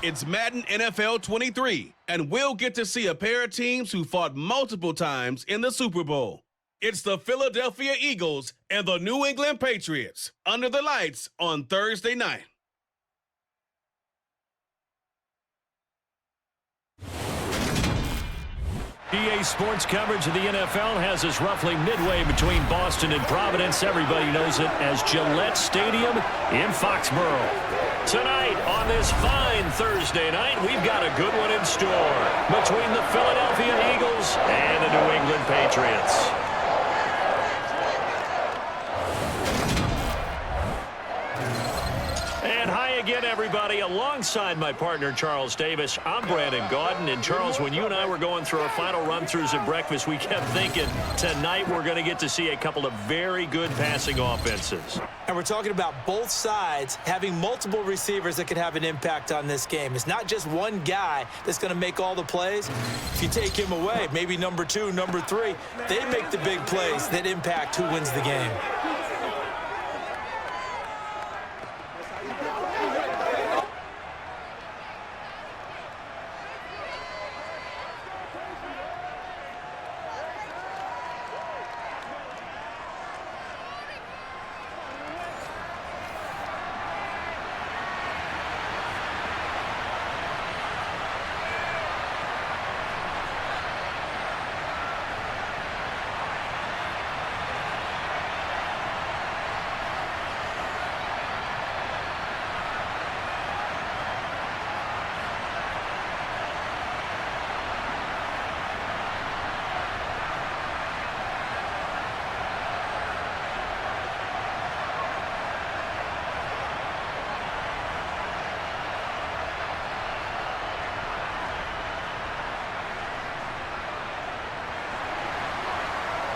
It's Madden NFL 23, and we'll get to see a pair of teams who fought multiple times in the Super Bowl. It's the Philadelphia Eagles and the New England Patriots under the lights on Thursday night. EA Sports coverage of the NFL has us roughly midway between Boston and Providence. Everybody knows it as Gillette Stadium in Foxborough. Tonight, on this fine Thursday night, we've got a good one in store between the Philadelphia Eagles and the New England Patriots. And hi again, everybody. Alongside my partner, Charles Davis, I'm Brandon Gaudin. And Charles, when you and I were going through our final run-throughs at breakfast, we kept thinking tonight we're going to get to see a couple of very good passing offenses. And we're talking about both sides having multiple receivers that can have an impact on this game. It's not just one guy that's going to make all the plays. If you take him away, maybe number 2, number 3, they make the big plays that impact who wins the game.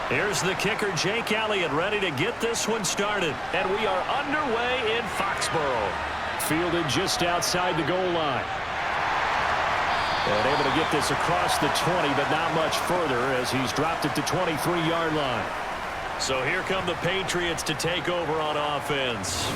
Here's the kicker, Jake Elliott, ready to get this one started. And we are underway in Foxborough. Fielded just outside the goal line. And able to get this across the 20, but not much further as he's dropped it to 23-yard line. So here come the Patriots to take over on offense.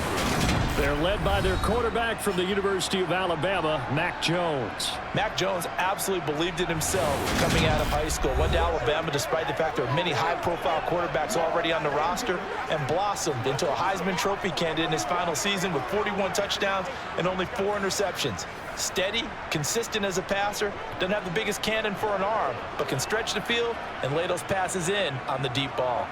They're led by their quarterback from the University of Alabama, Mac Jones. Mac Jones absolutely believed in himself coming out of high school. Went to Alabama despite the fact there are many high-profile quarterbacks already on the roster and blossomed into a Heisman Trophy candidate in his final season with 41 touchdowns and only 4 interceptions. Steady, consistent as a passer, doesn't have the biggest cannon for an arm, but can stretch the field and lay those passes in on the deep ball.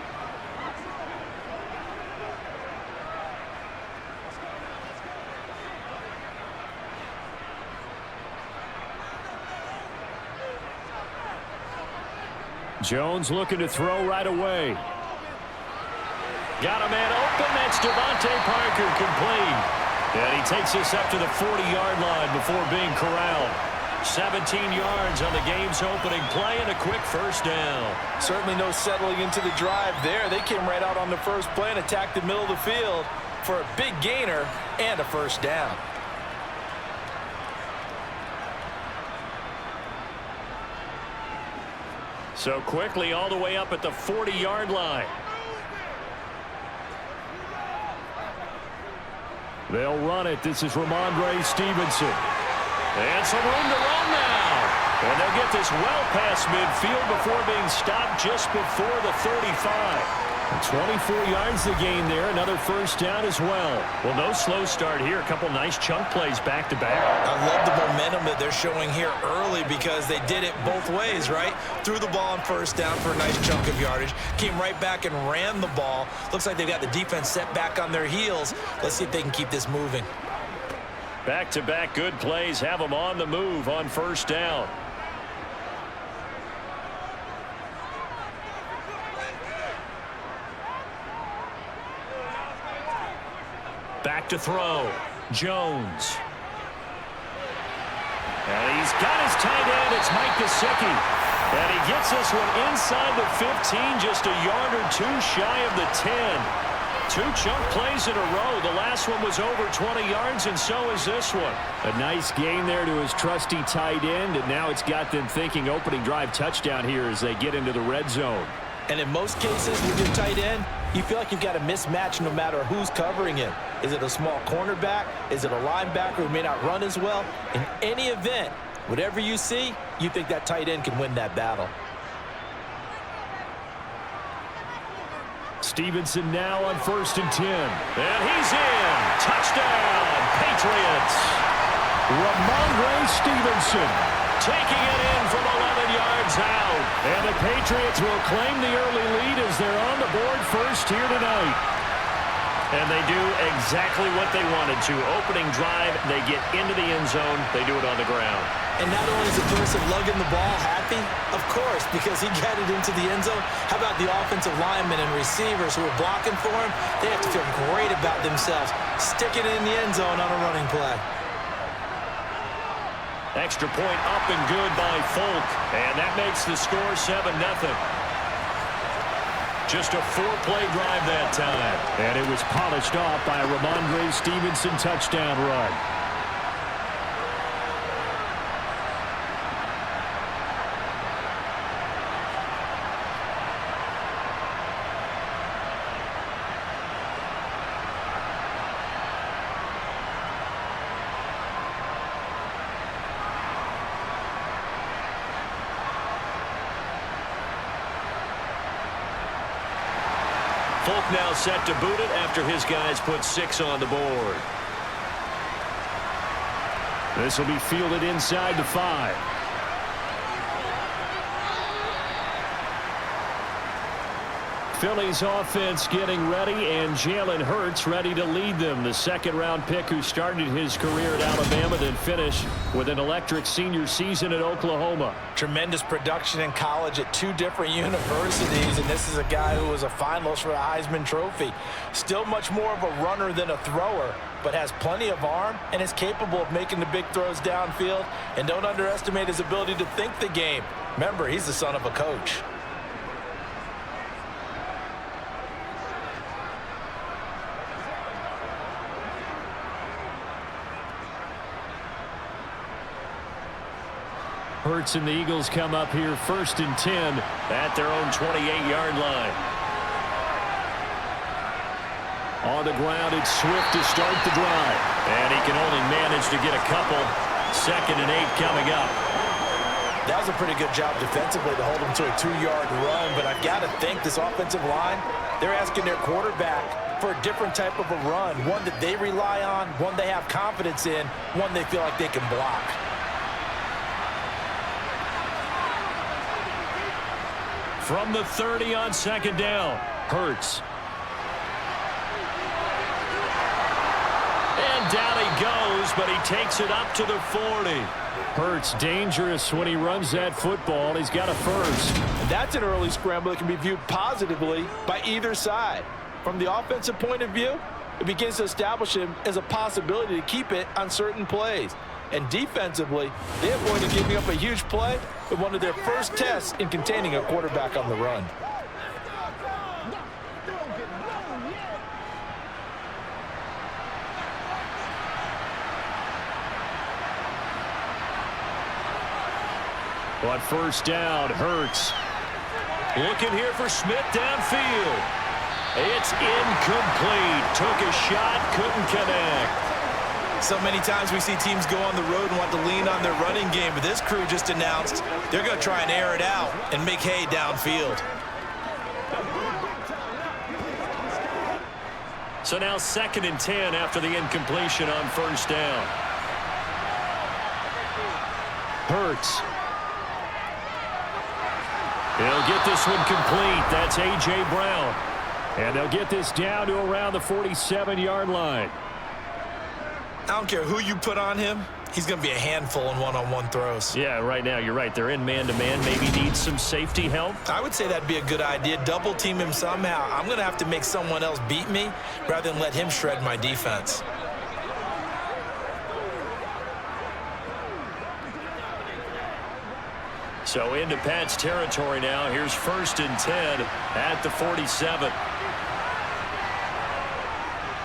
Jones looking to throw right away. Got a man open. That's Devontae Parker, complete. And he takes this up to the 40-yard line before being corralled. 17 yards on the game's opening play and a quick first down. Certainly no settling into the drive there. They came right out on the first play and attacked the middle of the field for a big gainer and a first down. So quickly all the way up at the 40-yard line. They'll run it. This is Ramondre Stevenson. And some room to run now. And they'll get this well past midfield before being stopped just before the 35. 24 yards the gain there. Another first down as well. Well, no slow start here. A couple nice chunk plays back-to-back. I love the momentum that they're showing here early because they did it both ways, right? Threw the ball on first down for a nice chunk of yardage. Came right back and ran the ball. Looks like they've got the defense set back on their heels. Let's see if they can keep this moving. Back-to-back good plays have them on the move on first down. Back to throw. Jones. And he's got his tight end. It's Mike Gesicki. And he gets this one inside the 15, just a yard or 2 shy of the 10. 2 chunk plays in a row. The last one was over 20 yards, and so is this one. A nice gain there to his trusty tight end, and now it's got them thinking opening drive touchdown here as they get into the red zone. And in most cases with your tight end, you feel like you've got a mismatch no matter who's covering him. Is it a small cornerback? Is it a linebacker who may not run as well? In any event, whatever you see, you think that tight end can win that battle. Stevenson now on 1st and 10. And he's in. Touchdown, Patriots. Ramondre Stevenson taking it in from 11 yards out. And the Patriots will claim the early lead as they're on the board first here tonight. And they do exactly what they wanted to. Opening drive, they get into the end zone. They do it on the ground. And not only is the person lugging the ball happy, of course, because he got it into the end zone. How about the offensive linemen and receivers who are blocking for him? They have to feel great about themselves, sticking it in the end zone on a running play. Extra point up and good by Folk. And that makes the score 7-0. Just a 4-play drive that time. And it was polished off by a Ramondre Stevenson touchdown run. Folk now set to boot it after his guys put 6 on the board. This will be fielded inside the 5. Philly's offense getting ready, and Jalen Hurts ready to lead them. The second-round pick who started his career at Alabama, then finished with an electric senior season at Oklahoma. Tremendous production in college at 2 different universities, and this is a guy who was a finalist for the Heisman Trophy. Still much more of a runner than a thrower, but has plenty of arm and is capable of making the big throws downfield. And don't underestimate his ability to think the game. Remember, he's the son of a coach. Hurts and the Eagles come up here 1st and 10 at their own 28-yard line. On the ground, it's Swift to start the drive. And he can only manage to get a couple. 2nd and 8 coming up. That was a pretty good job defensively to hold him to a 2-yard run. But I've got to think this offensive line, they're asking their quarterback for a different type of a run. One that they rely on, one they have confidence in, one they feel like they can block. From the 30 on 2nd down, Hurts. And down he goes, but he takes it up to the 40. Hurts dangerous when he runs that football. He's got a first. And that's an early scramble that can be viewed positively by either side. From the offensive point of view, it begins to establish him as a possibility to keep it on certain plays. And defensively, they avoided giving up a huge play with one of their first tests in containing a quarterback on the run. On 1st down, Hurts. Looking here for Smith downfield. It's incomplete. Took a shot, couldn't connect. So many times we see teams go on the road and want to lean on their running game, but this crew just announced they're going to try and air it out and make hay downfield. So now 2nd and 10 after the incompletion on 1st down. Hurts. He'll get this one complete. That's A.J. Brown. And they'll get this down to around the 47-yard line. I don't care who you put on him. He's going to be a handful in one-on-one throws. Yeah, right now, you're right. They're in man-to-man. Maybe needs some safety help. I would say that'd be a good idea. Double team him somehow. I'm going to have to make someone else beat me rather than let him shred my defense. So into Pat's territory now. Here's 1st and 10 at the 47.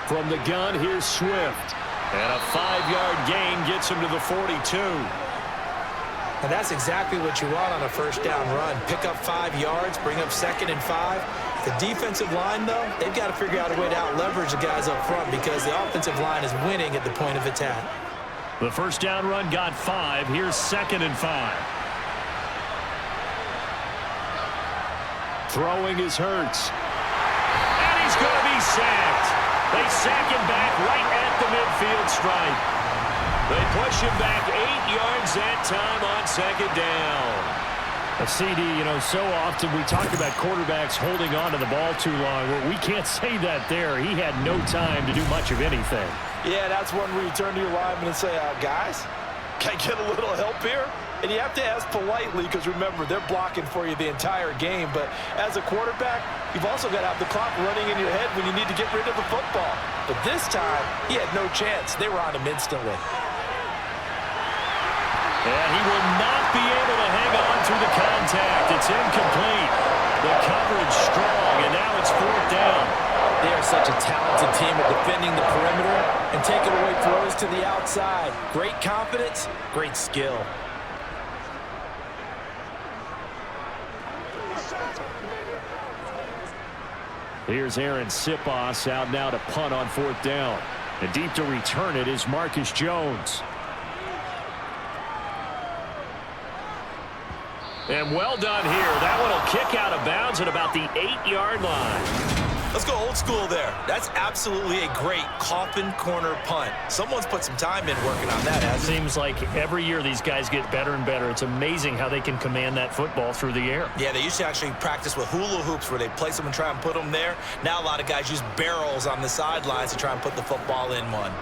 From the gun, here's Swift. And a 5-yard gain gets him to the 42. And that's exactly what you want on a first down run. Pick up 5 yards, bring up 2nd and 5. The defensive line, though, they've got to figure out a way to out-leverage the guys up front because the offensive line is winning at the point of attack. The first down run got 5. Here's 2nd and 5. Throwing is Hurts. And he's going to be sacked. They sack him back right at the midfield stripe. They push him back 8 yards that time on 2nd down. A CD, you know, so often we talk about quarterbacks holding on to the ball too long. Well, we can't say that there. He had no time to do much of anything. Yeah, that's one where you turn to your lineman and say, guys, can I get a little help here? And you have to ask politely because, remember, they're blocking for you the entire game. But as a quarterback, you've also got to have the clock running in your head when you need to get rid of the football. But this time, he had no chance. They were on him instantly. And he will not be able to hang on through the contact. It's incomplete. The coverage strong, and now it's 4th down. They are such a talented team at defending the perimeter and taking away throws to the outside. Great confidence, great skill. Here's Aaron Sipos out now to punt on 4th down. And deep to return it is Marcus Jones. And well done here. That one will kick out of bounds at about the 8-yard line. Let's go old school there. That's absolutely a great coffin corner punt. Someone's put some time in working on that, hasn't it? Seems like every year these guys get better and better. It's amazing how they can command that football through the air. Yeah, they used to actually practice with hula hoops where they place them and try and put them there. Now a lot of guys use barrels on the sidelines to try and put the football in one.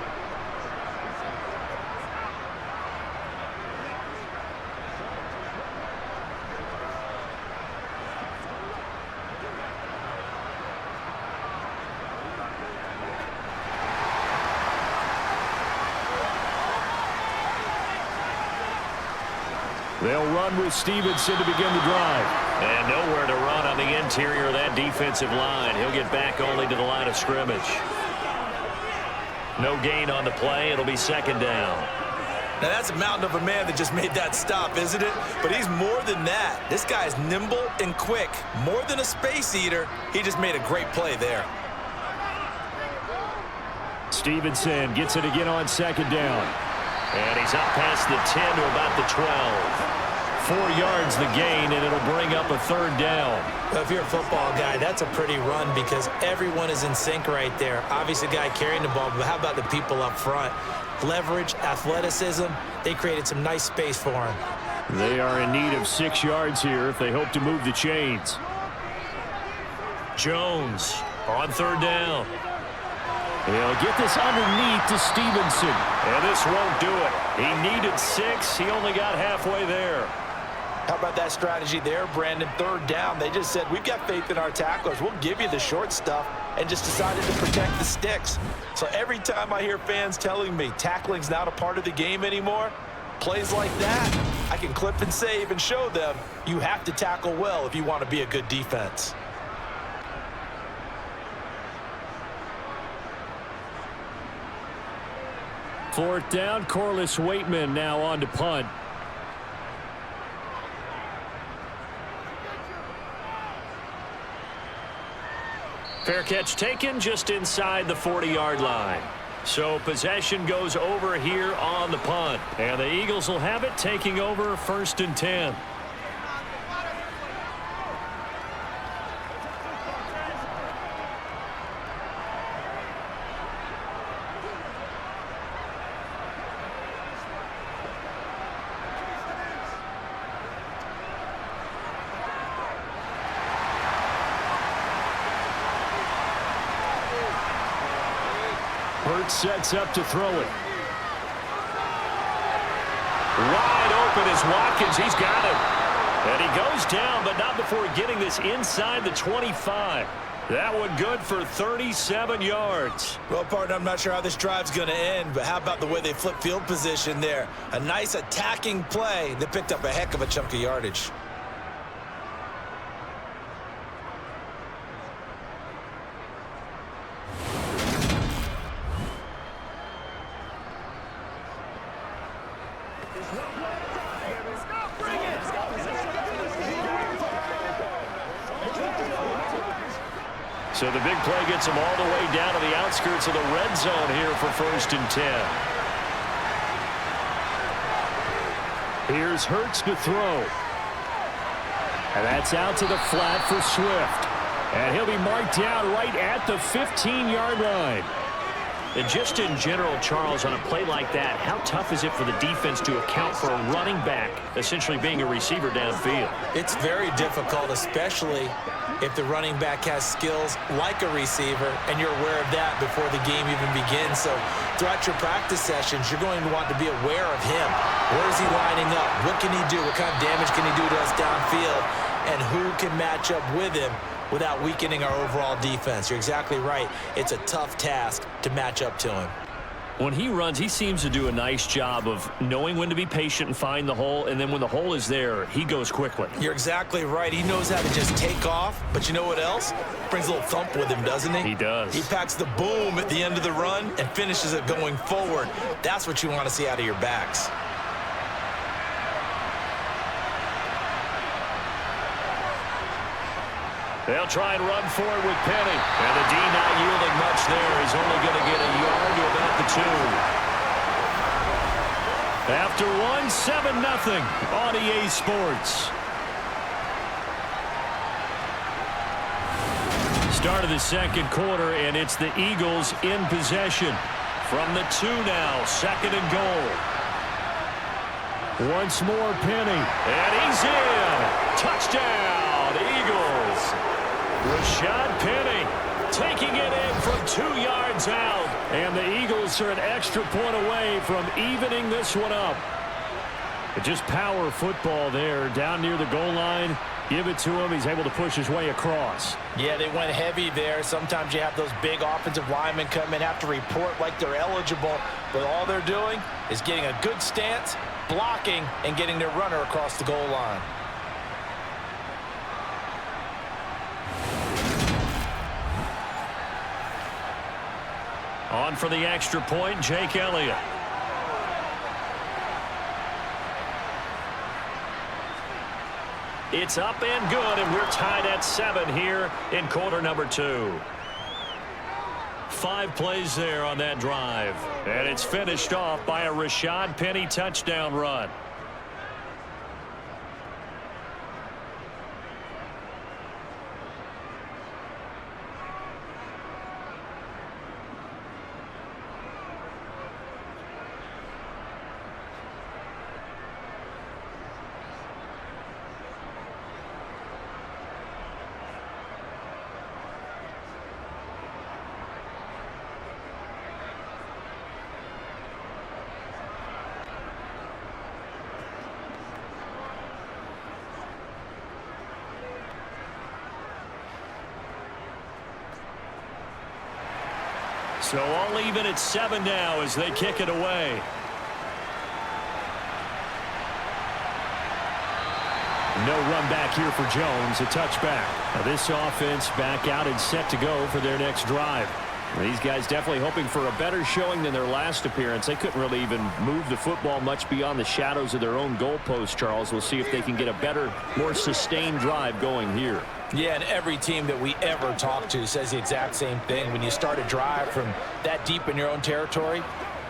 They'll run with Stevenson to begin the drive. And nowhere to run on the interior of that defensive line. He'll get back only to the line of scrimmage. No gain on the play. It'll be 2nd down. Now that's a mountain of a man that just made that stop, isn't it? But he's more than that. This guy is nimble and quick. More than a space eater, he just made a great play there. Stevenson gets it again on 2nd down. And he's up past the 10 to about the 12. 4 yards the gain, and it'll bring up a 3rd down. Well, if you're a football guy, that's a pretty run because everyone is in sync right there. Obviously, the guy carrying the ball, but how about the people up front? Leverage, athleticism, they created some nice space for him. They are in need of 6 yards here if they hope to move the chains. Jones on 3rd down. He'll get this underneath to Stevenson. And this won't do it. He needed 6. He only got halfway there. How about that strategy there, Brandon? 3rd down. They just said, we've got faith in our tacklers. We'll give you the short stuff, and just decided to protect the sticks. So every time I hear fans telling me tackling's not a part of the game anymore, plays like that, I can clip and save and show them you have to tackle well if you want to be a good defense. Fourth down, Corliss Waitman now on to punt. Fair catch taken just inside the 40-yard line. So possession goes over here on the punt. And the Eagles will have it, taking over 1st and 10. Sets up to throw it. Wide open is Watkins. He's got it. And he goes down, but not before getting this inside the 25. That one good for 37 yards. Well, partner, I'm not sure how this drive's going to end, but how about the way they flip field position there? A nice attacking play that picked up a heck of a chunk of yardage. So the big play gets him all the way down to the outskirts of the red zone here for 1st and 10. Here's Hurts to throw. And that's out to the flat for Swift. And he'll be marked down right at the 15-yard line. And just in general, Charles, on a play like that, how tough is it for the defense to account for a running back essentially being a receiver downfield? It's very difficult, especially if the running back has skills like a receiver, and you're aware of that before the game even begins. So throughout your practice sessions, you're going to want to be aware of him. Where is he lining up? What can he do? What kind of damage can he do to us downfield? And who can match up with him without weakening our overall defense? You're exactly right. It's a tough task to match up to him. When he runs, he seems to do a nice job of knowing when to be patient and find the hole, and then when the hole is there, he goes quickly. You're exactly right. He knows how to just take off, but you know what else? Brings a little thump with him, doesn't he? He does. He packs the boom at the end of the run and finishes it going forward. That's what you want to see out of your backs. They'll try and run for it with Penny. And the D not yielding much there. He's only going to get a yard to about the 2. After one, 7-0 on EA Sports. Start of the second quarter, and it's the Eagles in possession. From the 2 now, 2nd and goal. Once more, Penny. And he's in. Touchdown, Eagles. Rashad Penny taking it in from 2 yards out. And the Eagles are an extra point away from evening this one up. But just power football there down near the goal line. Give it to him. He's able to push his way across. Yeah, they went heavy there. Sometimes you have those big offensive linemen come in, have to report like they're eligible. But all they're doing is getting a good stance, blocking, and getting their runner across the goal line. On for the extra point, Jake Elliott. It's up and good, and we're tied at 7 here in quarter number 2. 5 plays there on that drive. And it's finished off by a Rashad Penny touchdown run. So all even at 7 now as they kick it away. No run back here for Jones, a touchback. Now this offense back out and set to go for their next drive. These guys definitely hoping for a better showing than their last appearance. They couldn't really even move the football much beyond the shadows of their own goalpost, Charles. We'll see if they can get a better, more sustained drive going here. Yeah, and every team that we ever talk to says the exact same thing. When you start a drive from that deep in your own territory,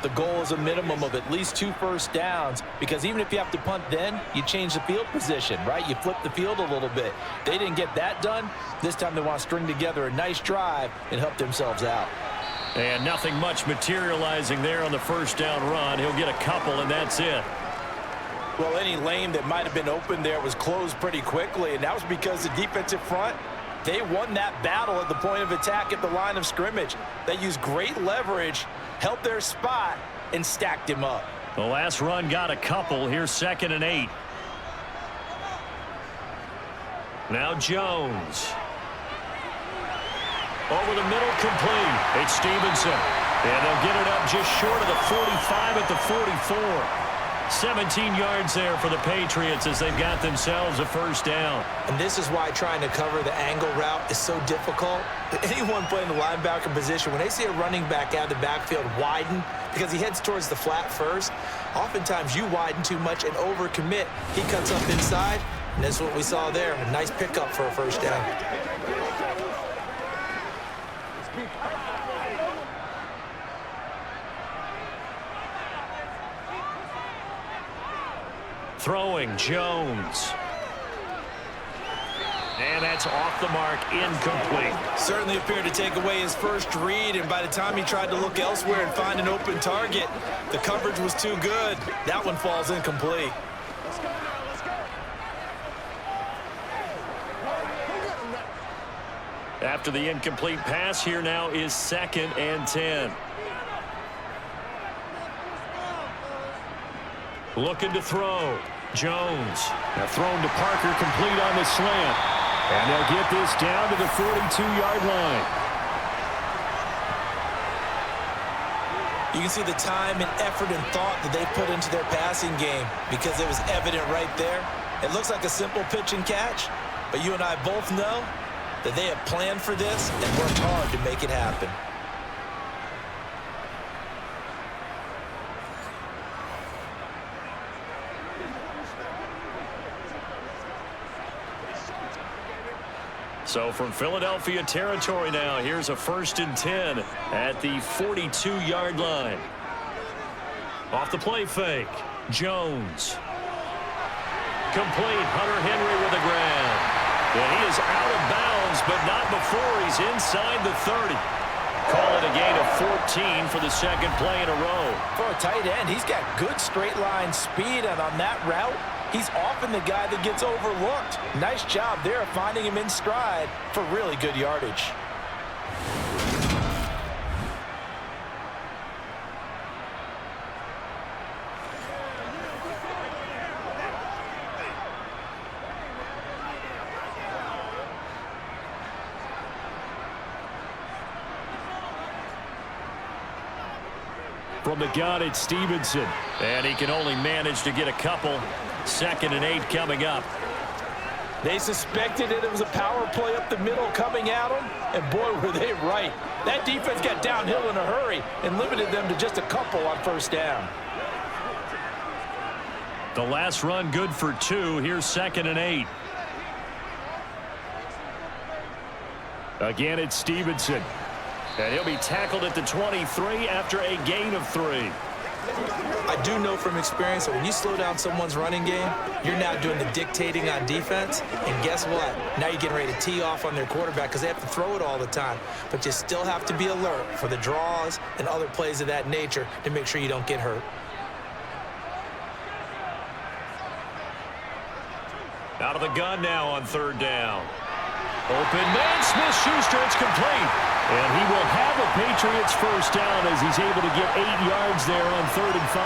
the goal is a minimum of at least 2 first downs, because even if you have to punt then, you change the field position, right? You flip the field a little bit. They didn't get that done. This time they want to string together a nice drive and help themselves out. And nothing much materializing there on the first down run. He'll get a couple, and that's it. Well, any lane that might have been open there was closed pretty quickly, and that was because the defensive front, they won that battle at the point of attack at the line of scrimmage. They used great leverage, helped their spot, and stacked him up. The last run got a couple. Here's 2nd and 8. Now Jones. Over the middle, complete. It's Stevenson. And they'll get it up just short of the 45 at the 44. 17 yards there for the Patriots as they've got themselves a first down. And this is why trying to cover the angle route is so difficult. Anyone playing the linebacker position, when they see a running back out of the backfield widen, because he heads towards the flat first, oftentimes you widen too much and overcommit. He cuts up inside, and that's what we saw there. A nice pickup for a first down. Throwing Jones. And that's off the mark, incomplete. Certainly appeared to take away his first read, and by the time he tried to look elsewhere and find an open target, the coverage was too good. That one falls incomplete. After the incomplete pass, here now is 2nd and 10. Looking to throw. Jones. Now thrown to Parker, complete on the slant. And they'll get this down to the 42-yard line. You can see the time and effort and thought that they put into their passing game because it was evident right there. It looks like a simple pitch and catch, but you and I both know that they have planned for this and worked hard to make it happen. So from Philadelphia territory now, here's a 1st and 10 at the 42-yard line. Off the play fake, Jones. Complete, Hunter Henry with a grab. And he is out of bounds, but not before he's inside the 30. Call it a gain of 14 for the 2nd play in a row. For a tight end, he's got good straight line speed, and on that route, he's often the guy that gets overlooked. Nice job there of finding him in stride for really good yardage. From the gun, it's Stevenson. And he can only manage to get a couple. 2nd and 8 coming up. They suspected it was a power play up the middle coming at them, and boy, were they right. That defense got downhill in a hurry and limited them to just a couple on 1st down. The last run good for 2. Here's 2nd and 8. Again, it's Stevenson. And he'll be tackled at the 23 after a gain of 3. I do know from experience that when you slow down someone's running game, you're now doing the dictating on defense. And guess what? Now you're getting ready to tee off on their quarterback because they have to throw it all the time. But you still have to be alert for the draws and other plays of that nature to make sure you don't get hurt. Out of the gun now on 3rd down. Open man, Smith-Schuster, it's complete. And he will have a Patriots 1st down as he's able to get 8 yards there on 3rd and 5.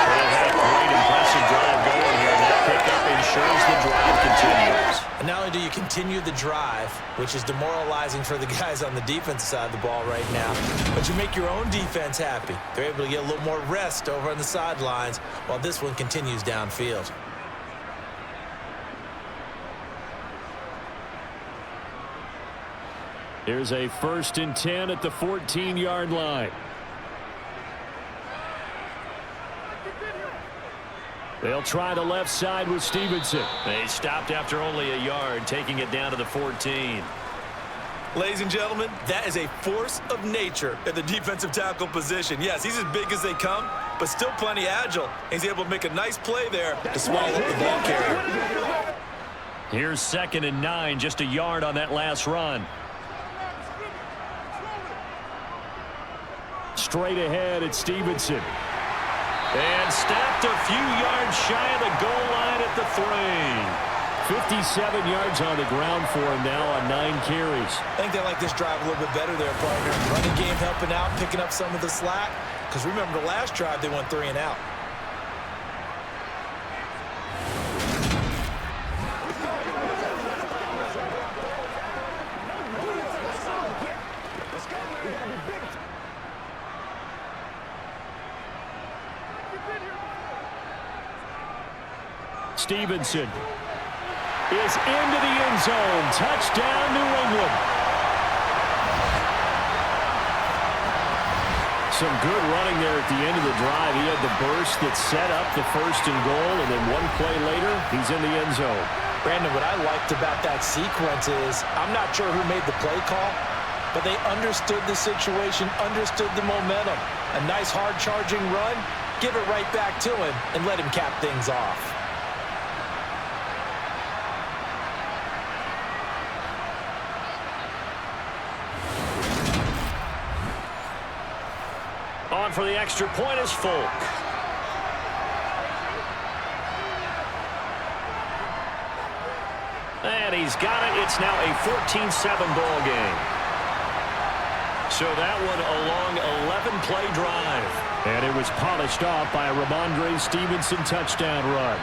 They've had a great, impressive drive going here. That pickup ensures the drive continues. And not only do you continue the drive, which is demoralizing for the guys on the defensive side of the ball right now, but you make your own defense happy. They're able to get a little more rest over on the sidelines while this one continues downfield. Here's a 1st and 10 at the 14-yard line. They'll try the left side with Stevenson. They stopped after only a yard, taking it down to the 14. Ladies and gentlemen, that is a force of nature at the defensive tackle position. Yes, he's as big as they come, but still plenty agile. He's able to make a nice play there to swallow up the ball carrier. Here's 2nd and 9, just a yard on that last run. Straight ahead, it's Stevenson. And stopped a few yards shy of the goal line at the 3. 57 yards on the ground for him now on 9 carries. I think they like this drive a little bit better there, partner. Running game helping out, picking up some of the slack. Because remember, the last drive, they went 3 and out. Stevenson is into the end zone. Touchdown, New England. Some good running there at the end of the drive. He had the burst that set up the 1st and goal, and then one play later, he's in the end zone. Brandon, what I liked about that sequence is I'm not sure who made the play call, but they understood the situation, understood the momentum. A nice hard-charging run, give it right back to him, and let him cap things off. On for the extra point is Folk. And he's got it. It's now a 14-7 ball game. So that one a long 11-play drive. And it was polished off by a Ramondre Stevenson touchdown run.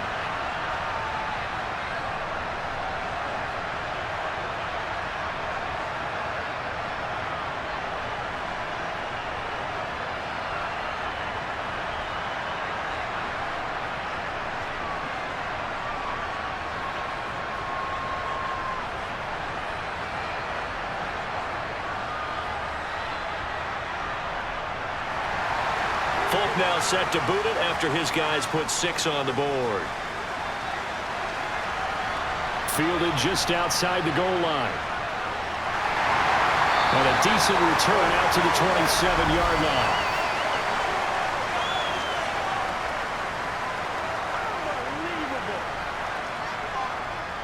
Folk now set to boot it after his guys put 6 on the board. Fielded just outside the goal line. And a decent return out to the 27-yard line.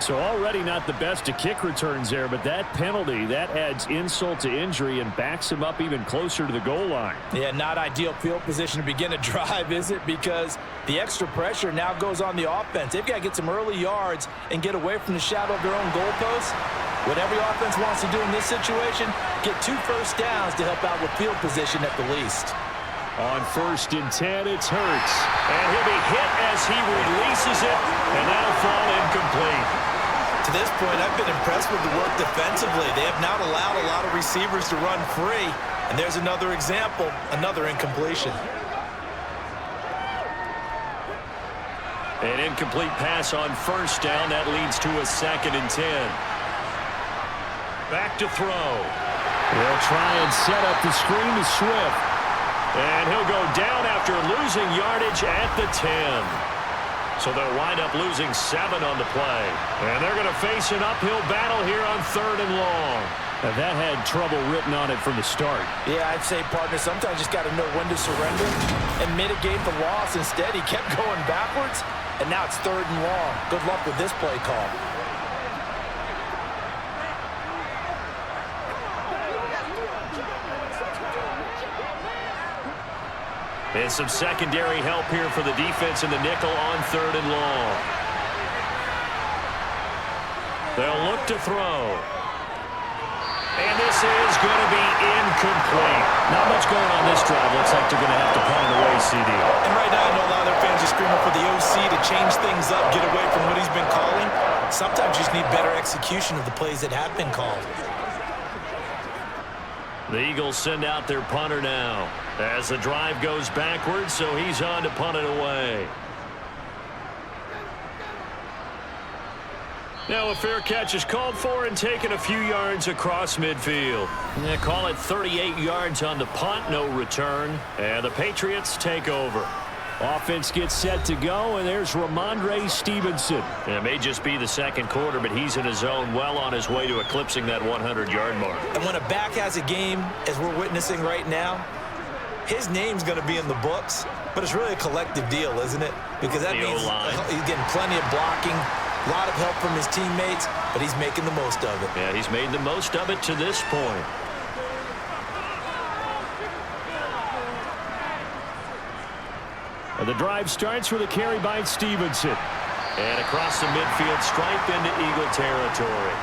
So already not the best of kick returns there, but that penalty, that adds insult to injury and backs him up even closer to the goal line. Yeah, not ideal field position to begin a drive, is it? Because the extra pressure now goes on the offense. They've got to get some early yards and get away from the shadow of their own goalposts. What every offense wants to do in this situation, get 2 first downs to help out with field position at the least. On 1st and 10, it's Hurts. And he'll be hit as he releases it, and that'll fall incomplete. To this point, I've been impressed with the work defensively. They have not allowed a lot of receivers to run free. And there's another example, another incompletion. An incomplete pass on 1st down. That leads to a 2nd and 10. Back to throw. They'll try and set up the screen to Swift. And he'll go down after losing yardage at the 10. So they'll wind up losing 7 on the play. And they're going to face an uphill battle here on 3rd and long. And that had trouble written on it from the start. Yeah, I'd say, partner, sometimes you just got to know when to surrender and mitigate the loss. Instead, he kept going backwards, and now it's 3rd and long. Good luck with this play call. And some secondary help here for the defense in the nickel on 3rd and long. They'll look to throw. And this is going to be incomplete. Not much going on this drive. Looks like they're going to have to punt it away, CD. And right now, I know a lot of their fans are screaming for the OC to change things up, get away from what he's been calling. Sometimes you just need better execution of the plays that have been called. The Eagles send out their punter now as the drive goes backwards, so he's on to punt it away. Now a fair catch is called for and taken a few yards across midfield. They call it 38 yards on the punt, no return, and the Patriots take over. Offense gets set to go, and there's Ramondre Stevenson. It may just be the 2nd quarter, but he's in his zone, well on his way to eclipsing that 100-yard mark. And when a back has a game, as we're witnessing right now, his name's going to be in the books, but it's really a collective deal, isn't it? Because that means he's getting plenty of blocking, a lot of help from his teammates, but he's making the most of it. Yeah, he's made the most of it to this point. The drive starts with a carry by Stevenson. And across the midfield stripe into Eagle territory.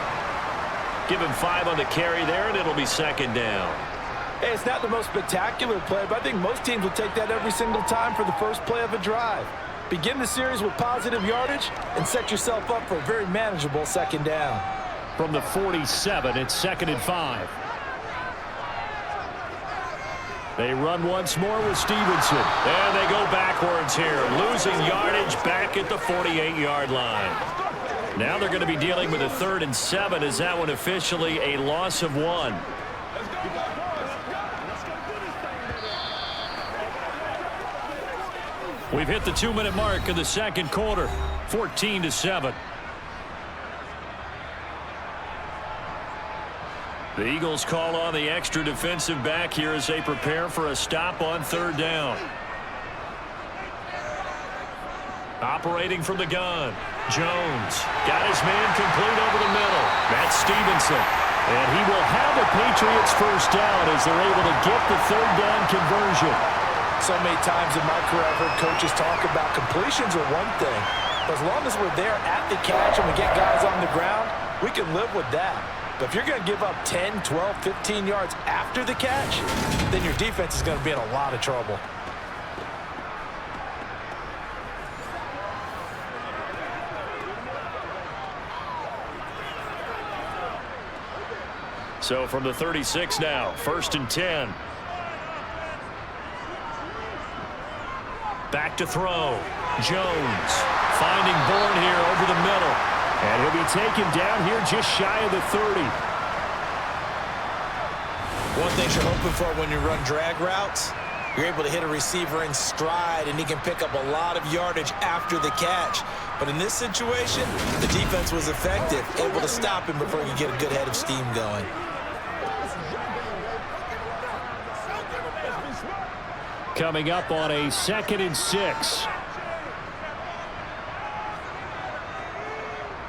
Give him 5 on the carry there, and it'll be 2nd down. Hey, it's not the most spectacular play, but I think most teams will take that every single time for the first play of a drive. Begin the series with positive yardage and set yourself up for a very manageable 2nd down. From the 47, it's 2nd and 5. They run once more with Stevenson. And they go backwards here, losing yardage back at the 48-yard line. Now they're going to be dealing with a 3rd and 7 as that one officially a loss of 1. We've hit the 2-minute mark of the 2nd quarter, 14-7. The Eagles call on the extra defensive back here as they prepare for a stop on third down. Operating from the gun. Jones got his man complete over the middle. That's Stevenson. And he will have a Patriots first down as they're able to get the third down conversion. So many times in my career I've heard coaches talk about completions are one thing. But as long as we're there at the catch and we get guys on the ground, we can live with that. But if you're going to give up 10, 12, 15 yards after the catch, then your defense is going to be in a lot of trouble. So from the 36 now, 1st and 10. Back to throw. Jones finding Bourne here over the middle. And he'll be taken down here just shy of the 30. One thing you're hoping for when you run drag routes, you're able to hit a receiver in stride, and he can pick up a lot of yardage after the catch. But in this situation, the defense was effective, able to stop him before he could get a good head of steam going. Coming up on a 2nd and 6.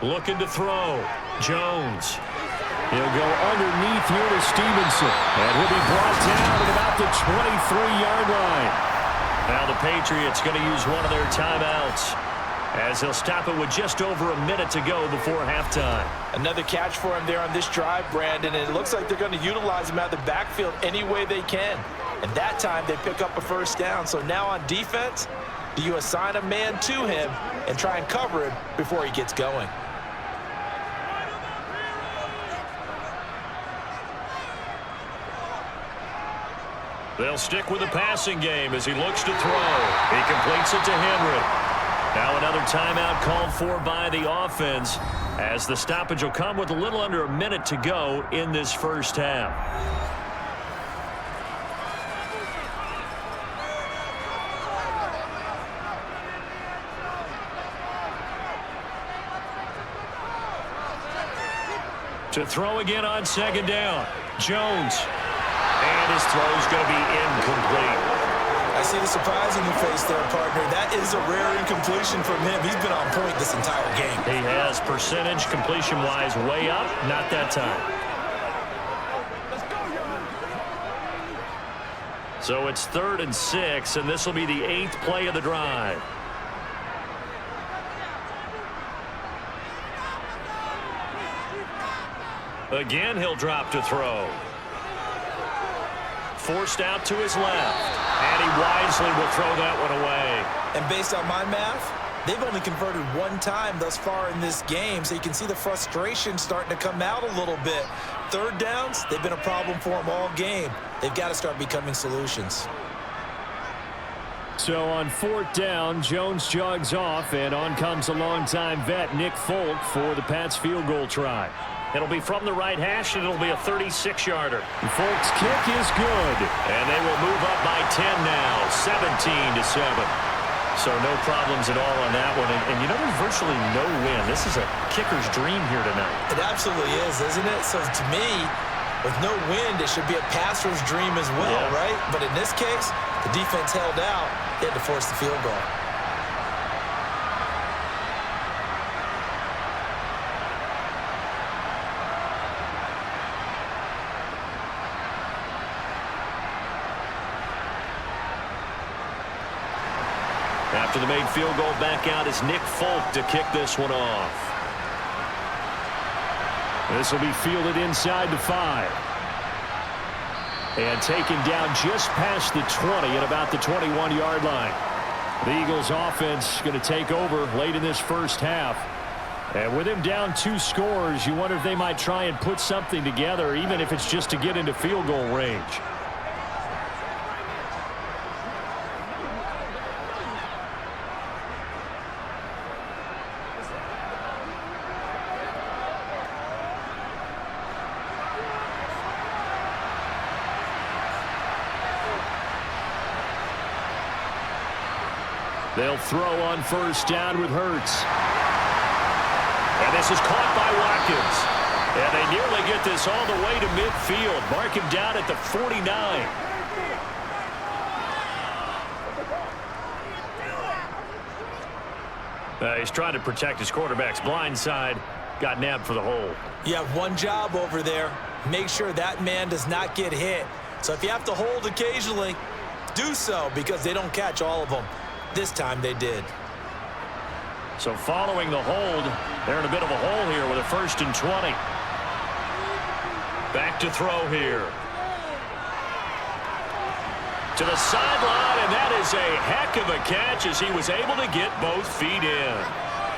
Looking to throw. Jones. He'll go underneath here to Stevenson. And he'll be brought down at about the 23-yard line. Now the Patriots going to use one of their timeouts as they'll stop it with just over a minute to go before halftime. Another catch for him there on this drive, Brandon, and it looks like they're going to utilize him out of the backfield any way they can. And that time they pick up a first down. So now on defense, do you assign a man to him and try and cover him before he gets going? They'll stick with the passing game as he looks to throw. He completes it to Henry. Now another timeout called for by the offense as the stoppage will come with a little under a minute to go in this first half. To throw again on 2nd down. Jones. And his throw is going to be incomplete. I see the surprise in your face there, partner. That is a rare incompletion from him. He's been on point this entire game. He has percentage completion-wise way up. Not that time. So it's 3rd and 6, and this will be the 8th play of the drive. Again, he'll drop to throw. Forced out to his left. And he wisely will throw that one away. And based on my math, they've only converted one time thus far in this game, so you can see the frustration starting to come out a little bit. 3rd downs, they've been a problem for them all game. They've got to start becoming solutions. So on 4th down, Jones jogs off, and on comes a longtime vet, Nick Folk, for the Pats field goal try. It'll be from the right hash, and it'll be a 36-yarder. Folk's kick is good. And they will move up by 10 now, 17-7. So no problems at all on that one. And you know, there's virtually no win. This is a kicker's dream here tonight. It absolutely is, isn't it? So to me, with no wind, it should be a passer's dream as well, right? But in this case, the defense held out. They had to force the field goal. After the made field goal, back out is Nick Folk to kick this one off. This will be fielded inside the 5. And taken down just past the 20 at about the 21-yard line. The Eagles offense going to take over late in this first half. And with him down 2 scores, you wonder if they might try and put something together, even if it's just to get into field goal range. They'll throw on 1st down with Hurts. And this is caught by Watkins. And they nearly get this all the way to midfield. Mark him down at the 49. He's trying to protect his quarterback's blind side. Got nabbed for the hole. You have one job over there. Make sure that man does not get hit. So if you have to hold occasionally, do so, because they don't catch all of them. This time they did. So following the hold, they're in a bit of a hole here with a 1st and 20. Back to throw here. To the sideline, and that is a heck of a catch as he was able to get both feet in.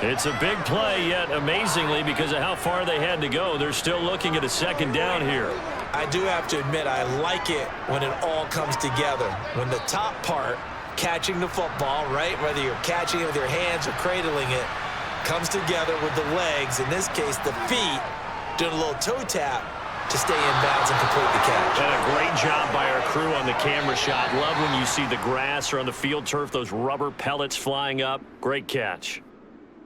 It's a big play, yet amazingly, because of how far they had to go, they're still looking at a 2nd down here. I do have to admit, I like it when it all comes together. When the top part, catching the football, right, whether you're catching it with your hands or cradling it, comes together with the legs, in this case the feet, doing a little toe tap to stay in bounds and complete the catch. And a great job by our crew on the camera shot. Love when you see the grass or on the field turf, those rubber pellets flying up. Great catch.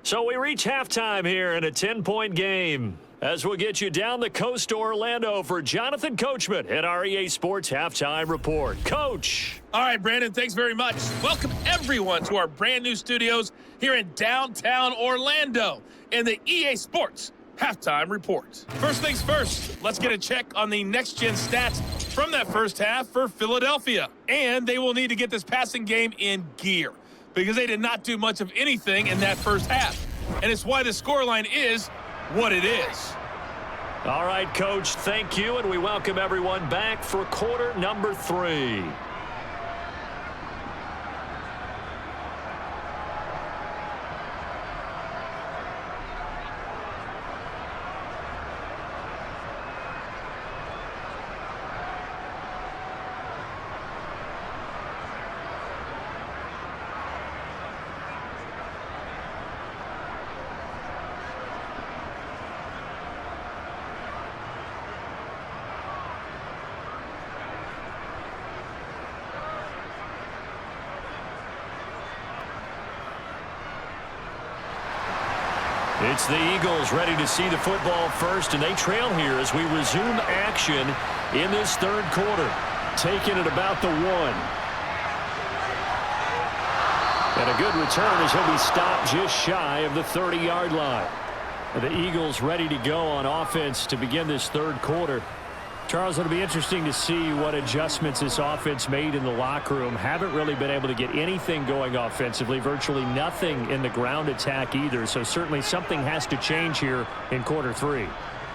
So we reach halftime here in a 10-point game. As we'll get you down the coast to Orlando for Jonathan Coachman at our EA Sports Halftime Report. Coach. All right, Brandon, thanks very much. Welcome, everyone, to our brand-new studios here in downtown Orlando in the EA Sports Halftime Report. First things first, let's get a check on the next-gen stats from that first half for Philadelphia. And they will need to get this passing game in gear because they did not do much of anything in that first half. And it's why the scoreline is what it is. All right, Coach, thank you, and we welcome everyone back for quarter number 3. It's the Eagles ready to see the football first, and they trail here as we resume action in this 3rd quarter. Taking it about the 1. And a good return as he'll be stopped just shy of the 30-yard line. And the Eagles ready to go on offense to begin this 3rd quarter. Charles, it'll be interesting to see what adjustments this offense made in the locker room. Haven't really been able to get anything going offensively, virtually nothing in the ground attack either. So certainly something has to change here in quarter 3.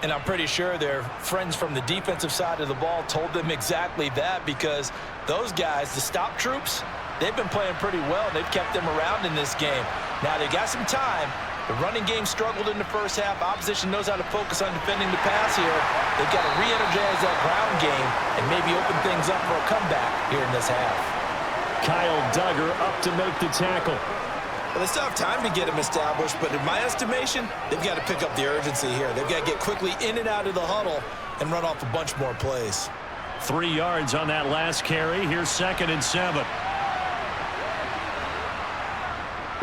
And I'm pretty sure their friends from the defensive side of the ball told them exactly that, because those guys, the stop troops, they've been playing pretty well. They've kept them around in this game. Now they got some time. The running game struggled in the first half. Opposition knows how to focus on defending the pass here. They've got to re-energize that ground game and maybe open things up for a comeback here in this half. Kyle Duggar up to make the tackle. Well, they still have time to get him established, but in my estimation, they've got to pick up the urgency here. They've got to get quickly in and out of the huddle and run off a bunch more plays. 3 yards on that last carry. Here's 2nd and 7.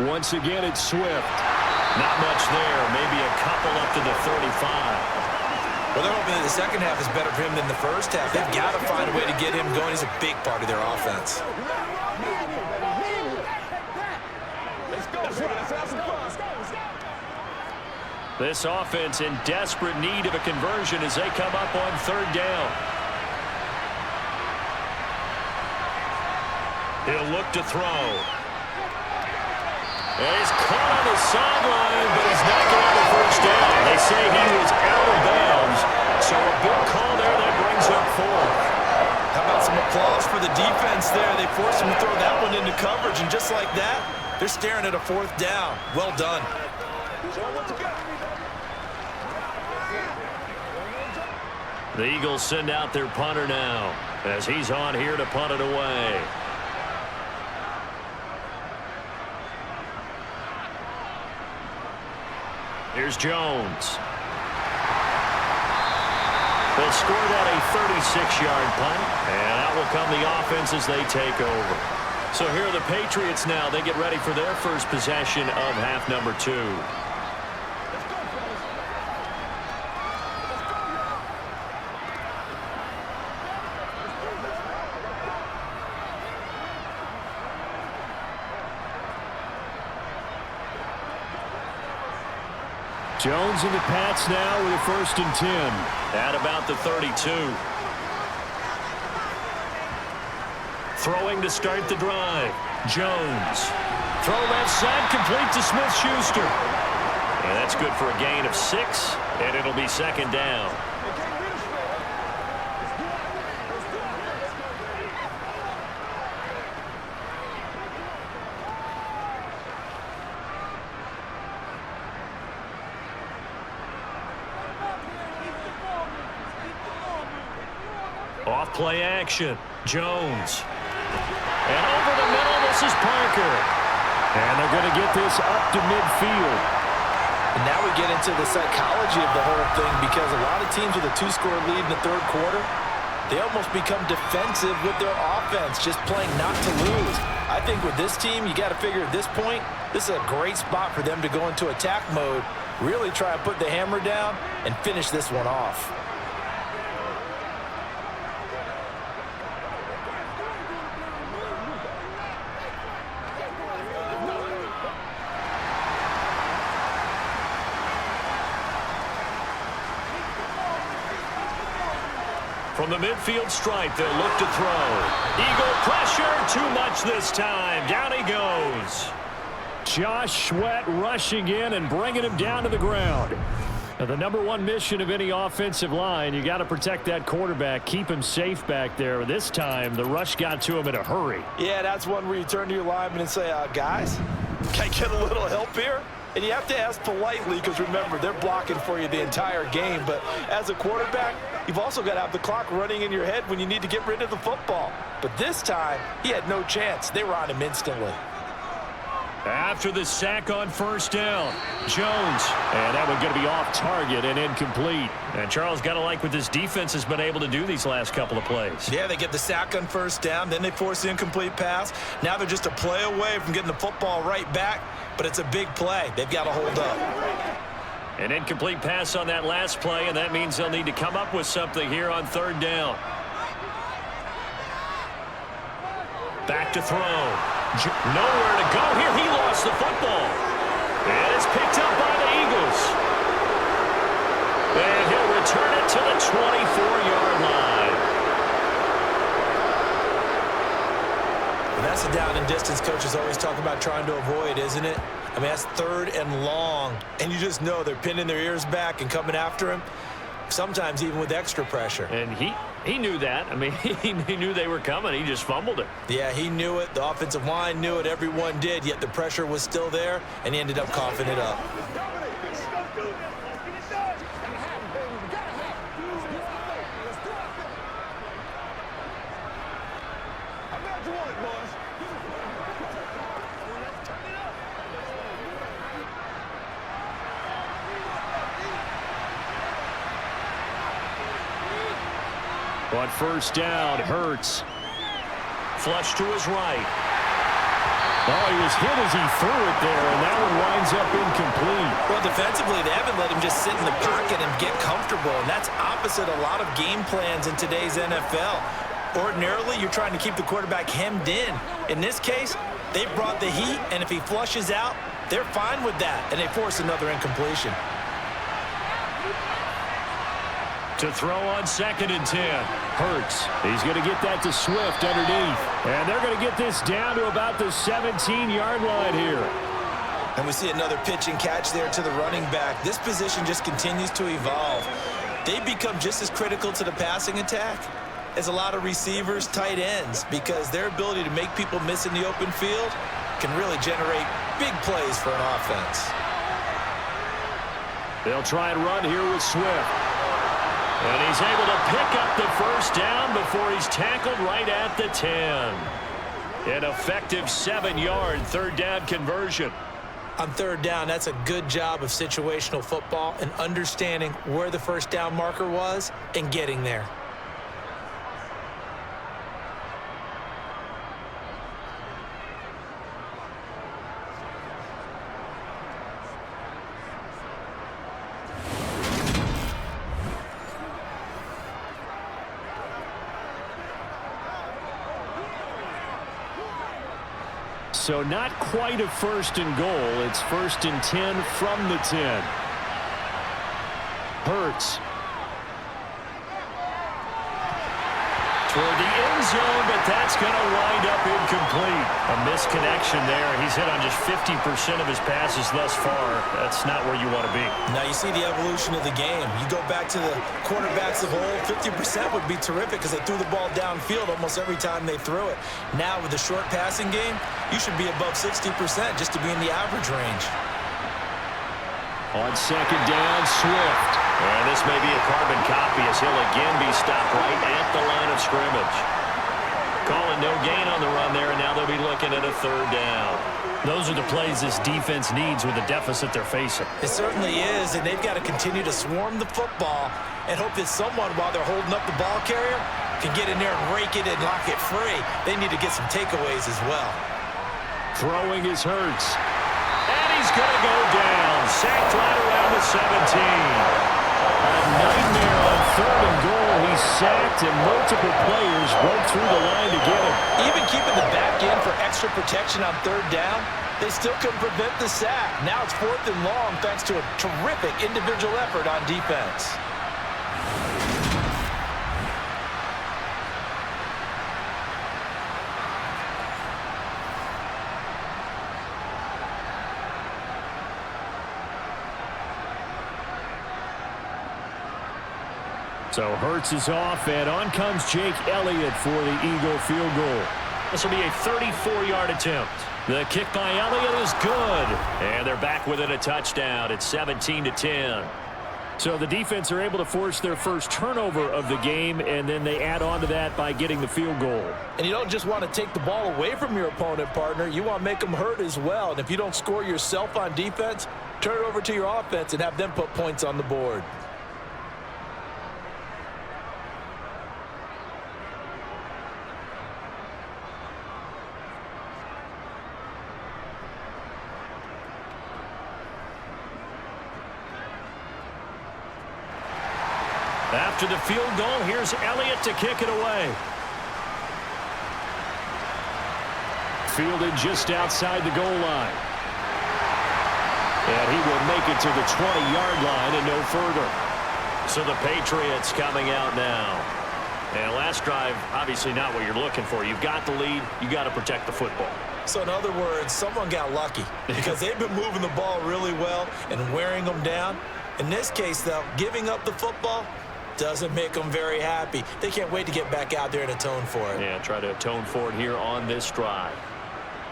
Once again, it's Swift. Not much there. Maybe a couple up to the 35. Well, they're hoping that the second half is better for him than the first half. They've got to find a way to get him going. He's a big part of their offense. This offense in desperate need of a conversion as they come up on 3rd down. He'll look to throw. And he's caught on the sideline, but he's not going to have a 1st down. They say he was out of bounds, so a big call there that brings up 4th. How about some applause for the defense there? They forced him to throw that one into coverage, and just like that, they're staring at a 4th down. Well done. The Eagles send out their punter now as he's on here to punt it away. Here's Jones. They'll score that a 36-yard punt, and out will come the offense as they take over. So here are the Patriots now. They get ready for their first possession of half number 2. Jones and the Pats now with a 1st and 10. At about the 32. Throwing to start the drive. Jones. Throw left side, complete to Smith-Schuster. And that's good for a gain of 6, and it'll be 2nd down. Off play action. Jones. And over the middle, this is Parker. And they're going to get this up to midfield. And now we get into the psychology of the whole thing, because a lot of teams with a 2-score lead in the 3rd quarter, they almost become defensive with their offense, just playing not to lose. I think with this team, you got to figure at this point, this is a great spot for them to go into attack mode, really try and put the hammer down and finish this one off. From the midfield stripe, they'll look to throw. Eagle pressure, too much this time. Down he goes. Josh Sweat rushing in and bringing him down to the ground. Now, the #1 mission of any offensive line, you got to protect that quarterback, keep him safe back there. This time, the rush got to him in a hurry. Yeah, that's one where you turn to your lineman and say, guys, can I get a little help here? And you have to ask politely, because remember, they're blocking for you the entire game. But as a quarterback, you've also got to have the clock running in your head when you need to get rid of the football. But this time, he had no chance. They were on him instantly. After the sack on 1st down, Jones. And that one going to be off target and incomplete. And Charles, got to like what this defense has been able to do these last couple of plays. Yeah, they get the sack on 1st down, then they force the incomplete pass. Now they're just a play away from getting the football right back, but it's a big play. They've got to hold up. An incomplete pass on that last play, and that means they'll need to come up with something here on 3rd down. Back to throw. Nowhere to go here. He lost the football. And it's picked up by the Eagles. And he'll return it to the 24-yard line. Well, that's a down and distance coaches always talk about trying to avoid, isn't it? I mean, that's 3rd and long. And you just know they're pinning their ears back and coming after him, sometimes even with extra pressure. And he knew that. I mean, he knew they were coming. He just fumbled it. Yeah, he knew it. The offensive line knew it. Everyone did, yet the pressure was still there, and he ended up coughing it up. On 1st down, Hurts. Flush to his right. Oh, he was hit as he threw it there, and that one winds up incomplete. Well, defensively, they haven't let him just sit in the pocket and get comfortable, and that's opposite a lot of game plans in today's NFL. Ordinarily, you're trying to keep the quarterback hemmed in. In this case, they brought the heat, and if he flushes out, they're fine with that, and they force another incompletion. To throw on 2nd and 10. Hurts. He's going to get that to Swift underneath. And they're going to get this down to about the 17-yard line here. And we see another pitch and catch there to the running back. This position just continues to evolve. They become just as critical to the passing attack as a lot of receivers, tight ends, because their ability to make people miss in the open field can really generate big plays for an offense. They'll try and run here with Swift. And he's able to pick up the 1st down before he's tackled right at the 10. An effective 7-yard 3rd down conversion. On 3rd down, that's a good job of situational football and understanding where the 1st down marker was and getting there. So not quite a 1st and goal. It's 1st and 10 from the 10. Hurts. Toward the end zone, but that's going to wind up incomplete. A misconnection there. He's hit on just 50% of his passes thus far. That's not where you want to be. Now you see the evolution of the game. You go back to the quarterbacks of old, 50% would be terrific because they threw the ball downfield almost every time they threw it. Now with the short passing game, you should be above 60% just to be in the average range. On second down, Swift. And this may be a carbon copy as he'll again be stopped right at the line of scrimmage. Calling no gain on the run there, and now they'll be looking at a third down. Those are the plays this defense needs with the deficit they're facing. It certainly is, and they've got to continue to swarm the football and hope that someone, while they're holding up the ball carrier, can get in there and rake it and lock it free. They need to get some takeaways as well. Throwing is Hurts. And he's going to go down. Sacked right around the 17. A nightmare on third and goal. He's sacked, and multiple players broke through the line to get him. Even keeping the back end for extra protection on third down, they still couldn't prevent the sack. Now it's 4th and long thanks to a terrific individual effort on defense. So Hurts is off, and on comes Jake Elliott for the Eagle field goal. This will be a 34-yard attempt. The kick by Elliott is good. And they're back within a touchdown. It's 17-10. So the defense are able to force their first turnover of the game, and then they add on to that by getting the field goal. And you don't just want to take the ball away from your opponent, partner. You want to make them hurt as well. And if you don't score yourself on defense, turn it over to your offense and have them put points on the board. After the field goal, here's Elliott to kick it away. Fielded just outside the goal line. And he will make it to the 20-yard line and no further. So the Patriots coming out now. And last drive, obviously not what you're looking for. You've got the lead. You got to protect the football. So in other words, someone got lucky because they've been moving the ball really well and wearing them down. In this case, though, giving up the football doesn't make them very happy. They can't wait to get back out there and atone for it. Yeah, try to atone for it here on this drive.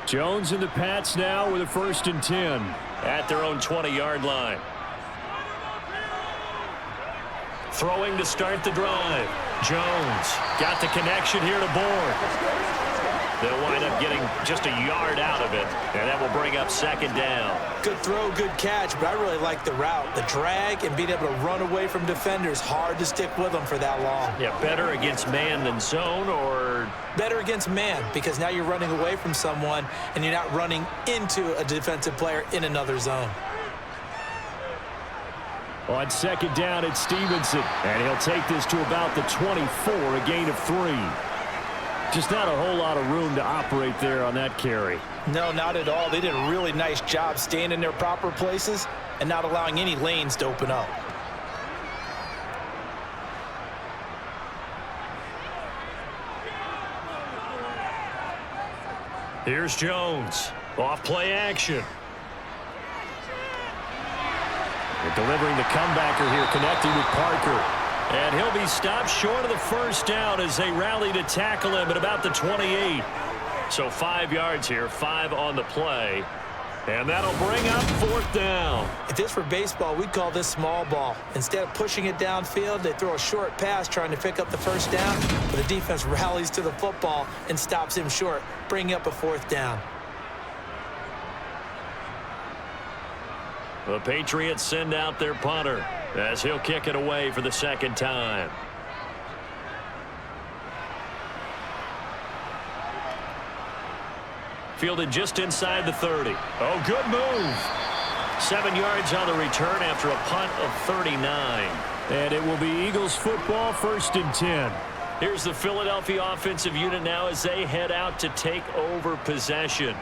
Jones and the Pats now with a 1st and 10. At their own 20-yard line. Throwing to start the drive. Jones got the connection here to Bourne. They'll wind up getting just a yard out of it, and that will bring up 2nd down. Good throw, good catch, but I really like the route. The drag and being able to run away from defenders, hard to stick with them for that long. Yeah, better against man than zone, or? Better against man, because now you're running away from someone, and you're not running into a defensive player in another zone. On 2nd down, it's Stevenson, and he'll take this to about the 24, a gain of 3. Just not a whole lot of room to operate there on that carry. No, not at all. They did a really nice job staying in their proper places and not allowing any lanes to open up. Here's Jones. Off play action. They're delivering the comebacker here, connecting with Parker. And he'll be stopped short of the 1st down as they rally to tackle him at about the 28. So 5 yards here, 5 on the play. And that'll bring up 4th down. If this were baseball, we'd call this small ball. Instead of pushing it downfield, they throw a short pass trying to pick up the 1st down. But the defense rallies to the football and stops him short, bringing up a 4th down. The Patriots send out their punter as he'll kick it away for the 2nd time. Fielded just inside the 30. Oh, good move. 7 yards on the return after a punt of 39. And it will be Eagles football, 1st and 10. Here's the Philadelphia offensive unit now as they head out to take over possession.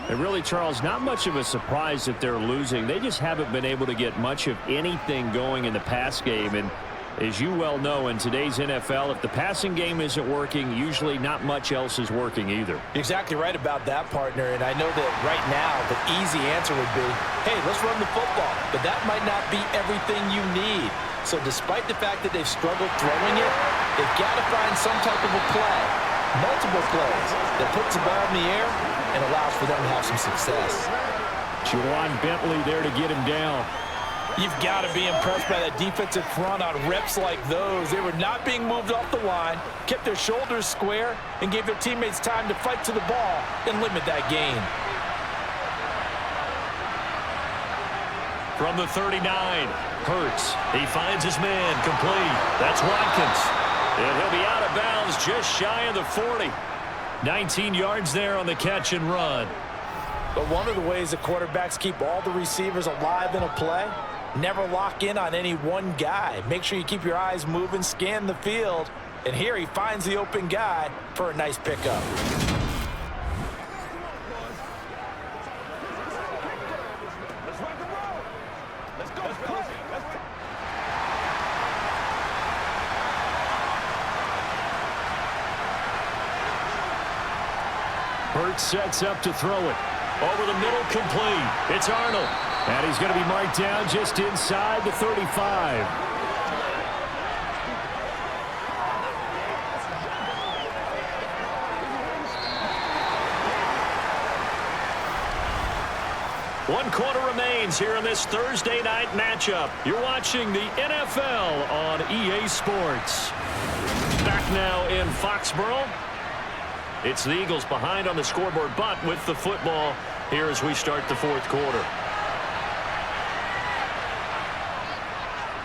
And really, Charles, not much of a surprise that they're losing. They just haven't been able to get much of anything going in the pass game. And as you well know, in today's NFL, if the passing game isn't working, usually not much else is working either. You're exactly right about that, partner. And I know that right now the easy answer would be, hey, let's run the football. But that might not be everything you need. So despite the fact that they've struggled throwing it, they've got to find some type of a play, multiple plays, that puts the ball in the air and allows for them to have some success. Juwan Bentley there to get him down. You've got to be impressed by that defensive front on reps like those. They were not being moved off the line, kept their shoulders square, and gave their teammates time to fight to the ball and limit that gain. From the 39, Hurts. He finds his man, complete. That's Watkins. And he'll be out of bounds just shy of the 40. 19 yards there on the catch and run. But one of the ways the quarterbacks keep all the receivers alive in a play, never lock in on any one guy. Make sure you keep your eyes moving, scan the field, and here he finds the open guy for a nice pickup. Hurts sets up to throw it. Over the middle, complete. It's Arnold. And he's going to be marked down just inside the 35. One quarter remains here in this Thursday night matchup. You're watching the NFL on EA Sports. Back now in Foxborough. It's the Eagles behind on the scoreboard, but with the football here as we start the fourth quarter.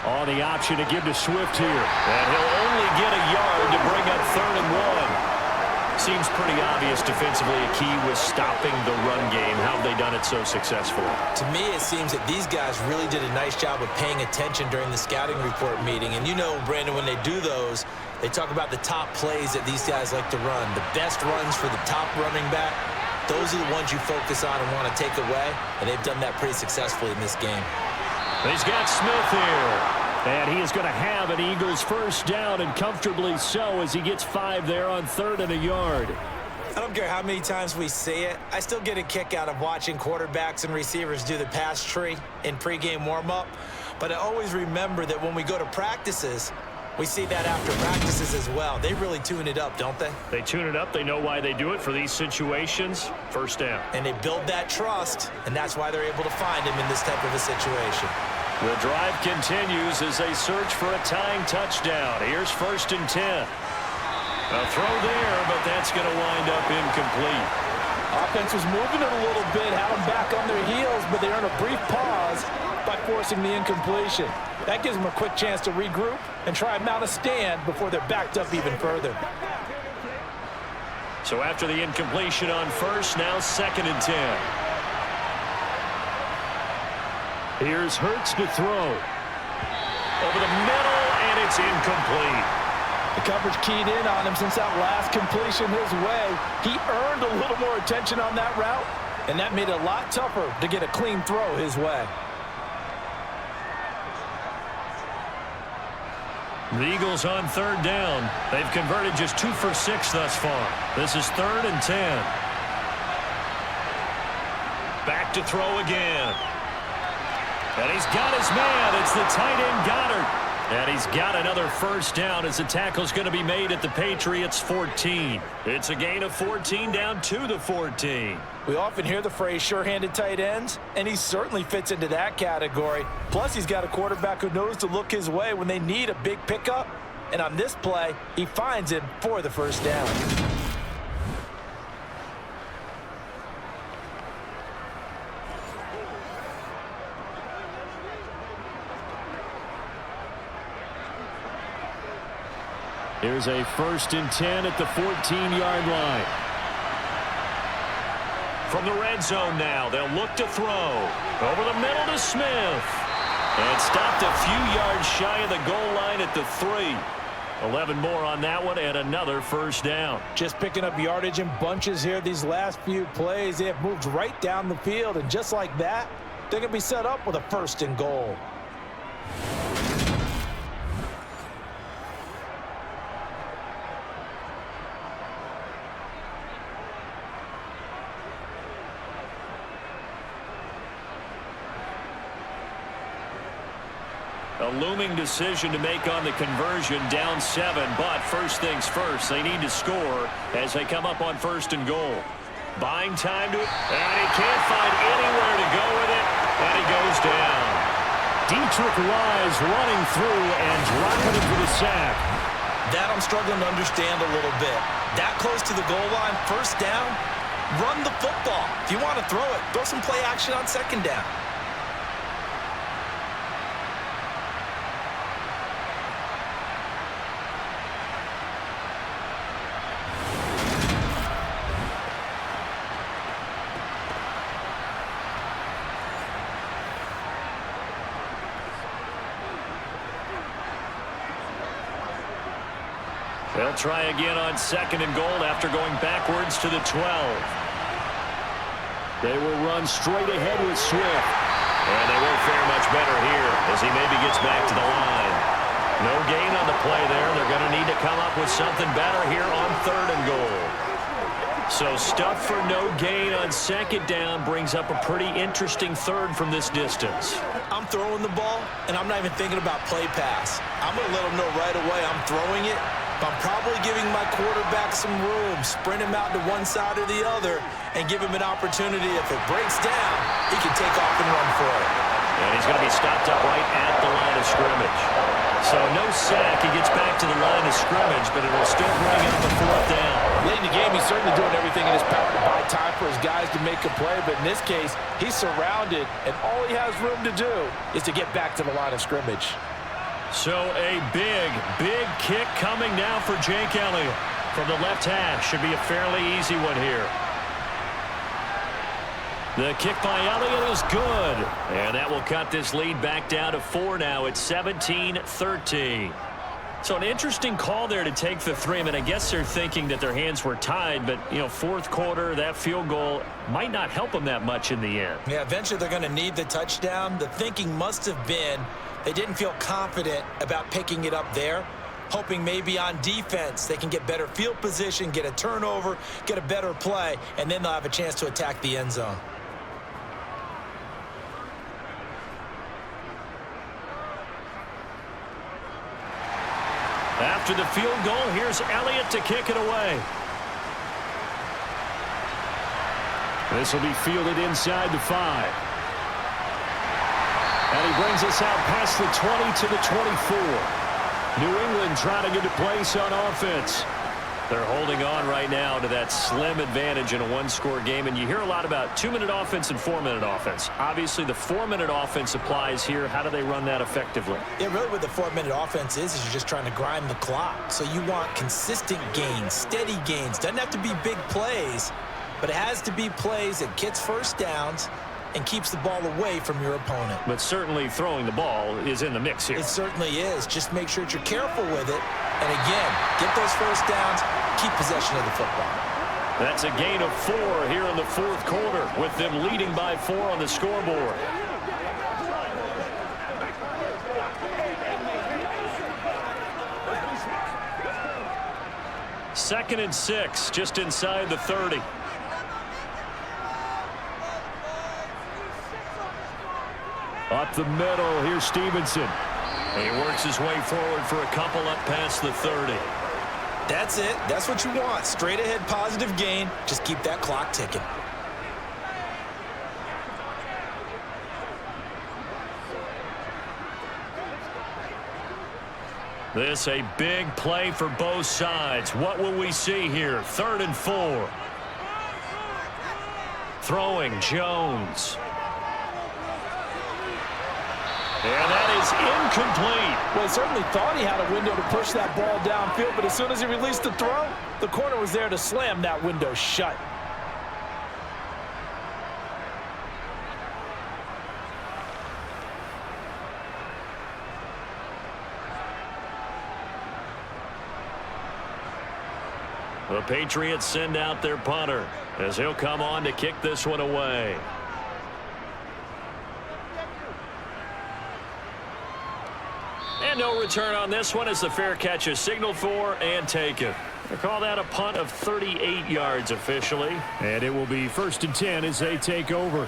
On the option to give to Swift here. And he'll only get a yard to bring up 3rd and 1. Seems pretty obvious defensively a key was stopping the run game. How have they done it so successfully? To me, it seems that these guys really did a nice job of paying attention during the scouting report meeting. And you know, Brandon, when they do those, they talk about the top plays that these guys like to run. The best runs for the top running back, those are the ones you focus on and want to take away. And they've done that pretty successfully in this game. He's got Smith here. And he is going to have an Eagles first down, and comfortably so, as he gets 5 there on 3rd and a yard. I don't care how many times we see it. I still get a kick out of watching quarterbacks and receivers do the pass tree in pregame warm-up. But I always remember that when we go to practices, we see that after practices as well. They really tune it up, don't they? They tune it up. They know why they do it for these situations. First down. And they build that trust, and that's why they're able to find him in this type of a situation. The drive continues as they search for a tying touchdown. Here's 1st and 10. A throw there, but that's going to wind up incomplete. Offense was moving it a little bit, had them back on their heels, but they earn a brief pause by forcing the incompletion. That gives them a quick chance to regroup and try and mount a stand before they're backed up even further. So after the incompletion on 1st, now 2nd and 10. Here's Hurts to throw. Over the middle, and it's incomplete. The coverage keyed in on him since that last completion his way. He earned a little more attention on that route, and that made it a lot tougher to get a clean throw his way. The Eagles on 3rd down. They've converted just 2 for 6 thus far. This is 3rd and 10. Back to throw again. And he's got his man. It's the tight end Goddard. And he's got another first down as the tackle's going to be made at the Patriots 14. It's a gain of 14 down to the 14. We often hear the phrase sure-handed tight ends, and he certainly fits into that category. Plus, he's got a quarterback who knows to look his way when they need a big pickup. And on this play, he finds him for the first down. Here's a 1st and 10 at the 14-yard line. From the red zone now, they'll look to throw. Over the middle to Smith. And stopped a few yards shy of the goal line at the 3. 11 more on that one and another first down. Just picking up yardage in bunches here these last few plays. They have moved right down the field, and just like that, they're going to be set up with a 1st and goal. A looming decision to make on the conversion, down 7, but first things first, they need to score as they come up on 1st and goal. Buying time to it, and he can't find anywhere to go with it, and he goes down. Dietrich Wise running through and dropping it for the sack. That I'm struggling to understand a little bit. That close to the goal line, 1st down, run the football. If you want to throw it, throw some play action on 2nd down. They'll try again on 2nd and goal after going backwards to the 12. They will run straight ahead with Swift. And they won't fare much better here as he maybe gets back to the line. No gain on the play there. They're going to need to come up with something better here on 3rd and goal. So stuff for no gain on 2nd down brings up a pretty interesting 3rd from this distance. I'm throwing the ball, and I'm not even thinking about play pass. I'm going to let them know right away I'm throwing it. I'm probably giving my quarterback some room, sprint him out to one side or the other, and give him an opportunity. If it breaks down, he can take off and run for it. And he's going to be stopped up right at the line of scrimmage. So no sack. He gets back to the line of scrimmage, but it'll still bring up a 4th down. Late in the game, he's certainly doing everything in his power to buy time for his guys to make a play, but in this case, he's surrounded, and all he has room to do is to get back to the line of scrimmage. So a big kick coming now for Jake Elliott from the left hash. Should be a fairly easy one here. The kick by Elliott is good. And that will cut this lead back down to 4 now. It's 17-13. So an interesting call there to take the 3. I mean, I guess they're thinking that their hands were tied, but, you know, 4th quarter, that field goal might not help them that much in the end. Yeah, eventually they're going to need the touchdown. The thinking must have been they didn't feel confident about picking it up there, hoping maybe on defense they can get better field position, get a turnover, get a better play, and then they'll have a chance to attack the end zone. After the field goal, here's Elliott to kick it away. This will be fielded inside the 5. And he brings us out past the 20 to the 24. New England trying to get a place on offense. They're holding on right now to that slim advantage in a 1-score game. And you hear a lot about 2-minute offense and 4-minute offense. Obviously, the 4-minute offense applies here. How do they run that effectively? Yeah, really what the 4-minute offense is you're just trying to grind the clock. So you want consistent gains, steady gains. Doesn't have to be big plays, but it has to be plays that gets first downs and keeps the ball away from your opponent. But certainly throwing the ball is in the mix here. It certainly is. Just make sure that you're careful with it. And again, get those first downs, keep possession of the football. That's a gain of 4 here in the 4th quarter, with them leading by 4 on the scoreboard. Second and 6, just inside the 30. Up the middle, here's Stevenson. He works his way forward for a couple up past the 30. That's it. That's what you want. Straight ahead positive gain. Just keep that clock ticking. This a big play for both sides. What will we see here? 3rd and 4. Throwing Jones. And that is incomplete. Well, he certainly thought he had a window to push that ball downfield, but as soon as he released the throw, the corner was there to slam that window shut. The Patriots send out their punter as he'll come on to kick this one away. And no return on this one as the fair catch is signaled for and taken. They call that a punt of 38 yards officially. And it will be 1st and 10 as they take over.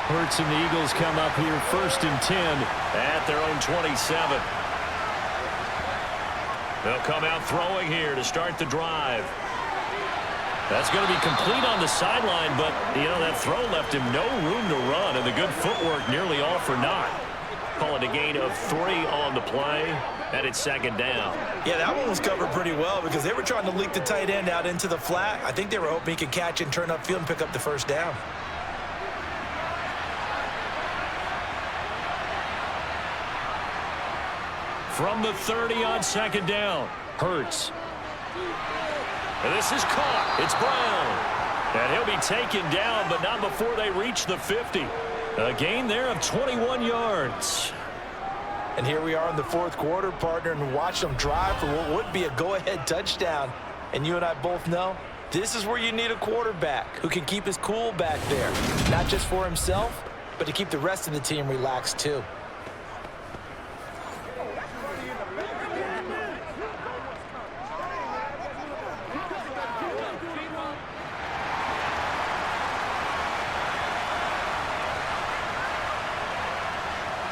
Hurts and the Eagles come up here 1st and 10 at their own 27. They'll come out throwing here to start the drive. That's going to be complete on the sideline, but, you know, that throw left him no room to run, and the good footwork nearly all for naught. Call it a gain of 3 on the play, and it's 2nd down. Yeah, that one was covered pretty well because they were trying to leak the tight end out into the flat. I think they were hoping he could catch it and turn upfield and pick up the 1st down. From the 30 on 2nd down, Hurts. And this is caught. It's Brown. And he'll be taken down, but not before they reach the 50. A gain there of 21 yards. And here we are in the 4th quarter, partner, and watch them drive for what would be a go-ahead touchdown. And you and I both know this is where you need a quarterback who can keep his cool back there. Not just for himself, but to keep the rest of the team relaxed too.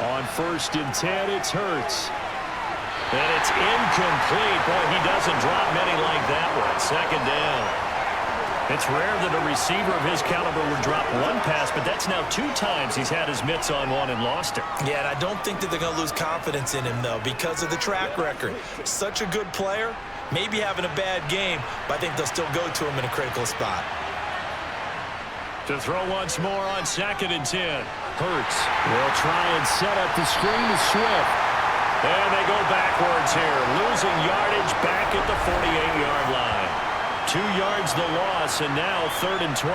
On 1st and 10, it's Hurts. And it's incomplete. Boy, he doesn't drop many like that one. 2nd down. It's rare that a receiver of his caliber would drop one pass, but that's now 2 times he's had his mitts on one and lost it. Yeah, and I don't think that they're going to lose confidence in him, though, because of the track record. Such a good player, maybe having a bad game, but I think they'll still go to him in a critical spot. To throw once more on 2nd and 10. Hurts will try and set up the screen to Swift. And they go backwards here, losing yardage back at the 48-yard line. 2 yards the loss, and now 3rd and 12.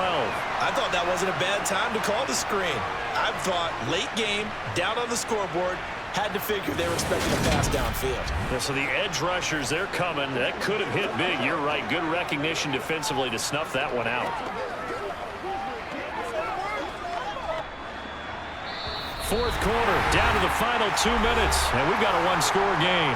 I thought that wasn't a bad time to call the screen. I thought late game, down on the scoreboard, had to figure they were expecting a pass downfield. Yeah, so the edge rushers, they're coming. That could have hit big. You're right. Good recognition defensively to snuff that one out. 4th quarter, down to the final 2 minutes, and we've got a 1-score game.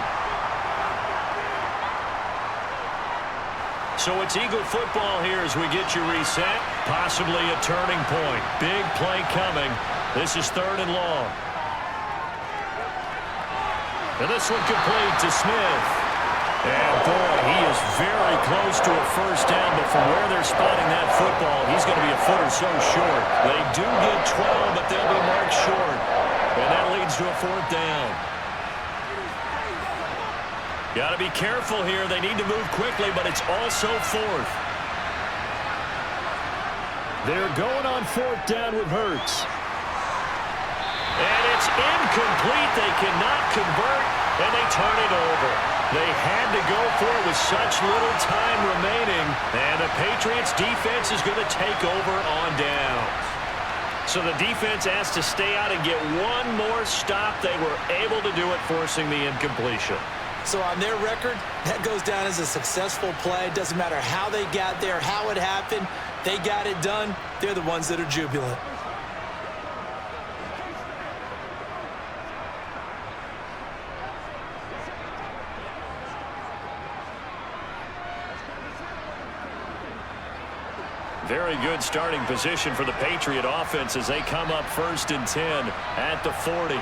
So it's Eagle football here as we get you reset. Possibly a turning point. Big play coming. This is 3rd and long. And this one complete to Smith. And boy, he is very close to a 1st down, but from where they're spotting that football, he's going to be a foot or so short. They do get 12, but they'll be marked short. And that leads to a 4th down. Got to be careful here. They need to move quickly, but it's also 4th. They're going on 4th down with Hurts. And it's incomplete. They cannot convert, and they turn it over. They had to go for it with such little time remaining, and the Patriots defense is going to take over on downs. So the defense asked to stay out and get one more stop. They were able to do it, forcing the incompletion. So on their record, that goes down as a successful play. It doesn't matter how they got there, how it happened. They got it done. They're the ones that are jubilant. Very good starting position for the Patriot offense as they come up 1st and 10 at the 40.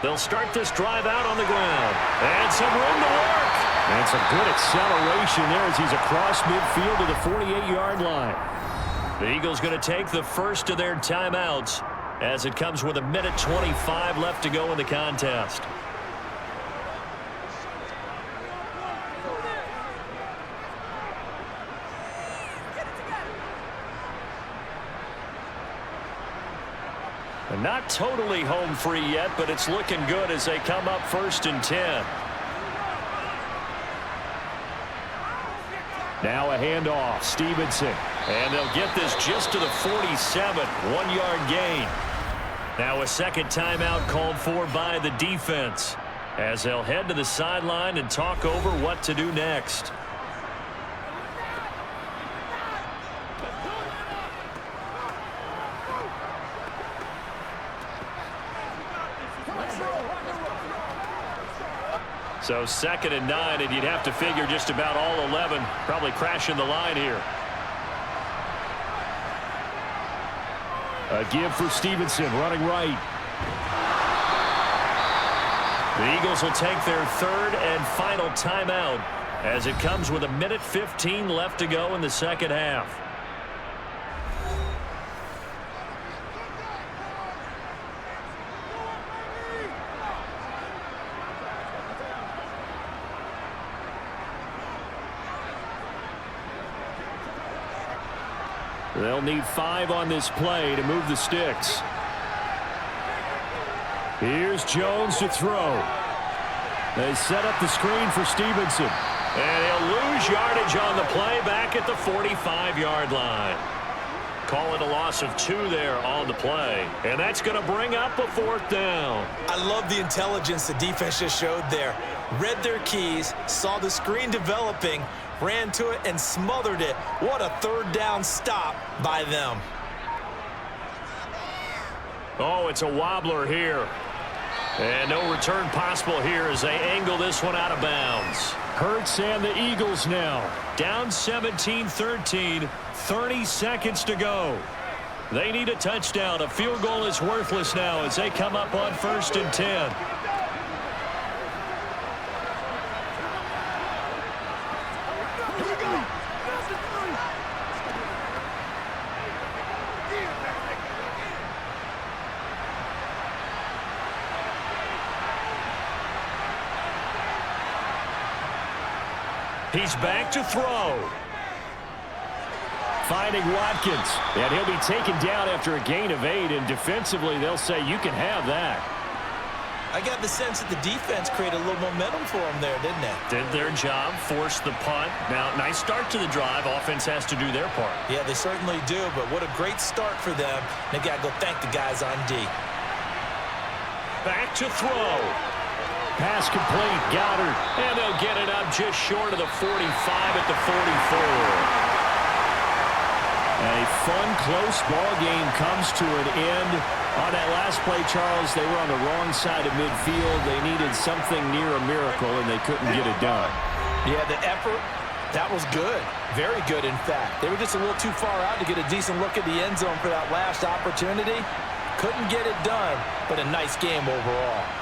They'll start this drive out on the ground. And some room to work. And some good acceleration there as he's across midfield to the 48-yard line. The Eagles going to take the first of their timeouts as it comes with 1:25 left to go in the contest. And not totally home free yet, but it's looking good as they come up 1st and 10. Now a handoff, Stevenson. And they'll get this just to the 47, 1-yard gain. Now a second timeout called for by the defense as they'll head to the sideline and talk over what to do next. So 2nd and 9, and you'd have to figure just about all 11 probably crashing the line here. A give for Stevenson, running right. The Eagles will take their 3rd and final timeout as it comes with 1:15 left to go in the second half. They'll need 5 on this play to move the sticks. Here's Jones to throw. They set up the screen for Stevenson. And he'll lose yardage on the play back at the 45-yard line. Call it a loss of 2 there on the play. And that's going to bring up a 4th down. I love the intelligence the defense just showed there. Read their keys, saw the screen developing, ran to it and smothered it. What a 3rd down stop by them. Oh, it's a wobbler here. And no return possible here as they angle this one out of bounds. Hurts and the Eagles now. Down 17-13, 30 seconds to go. They need a touchdown. A field goal is worthless now as they come up on 1st and 10. He's back to throw. Finding Watkins. And he'll be taken down after a gain of 8. And defensively, they'll say you can have that. I got the sense that the defense created a little momentum for them there, didn't it? Did their job, forced the punt. Now, nice start to the drive. Offense has to do their part. Yeah, they certainly do. But what a great start for them. They got to go thank the guys on D. Back to throw. Pass complete, Goddard, and they'll get it up just short of the 45 at the 44. A fun, close ball game comes to an end. On that last play, Charles, they were on the wrong side of midfield. They needed something near a miracle, and they couldn't get it done. Yeah, the effort, that was good. Very good, in fact. They were just a little too far out to get a decent look at the end zone for that last opportunity. Couldn't get it done, but a nice game overall.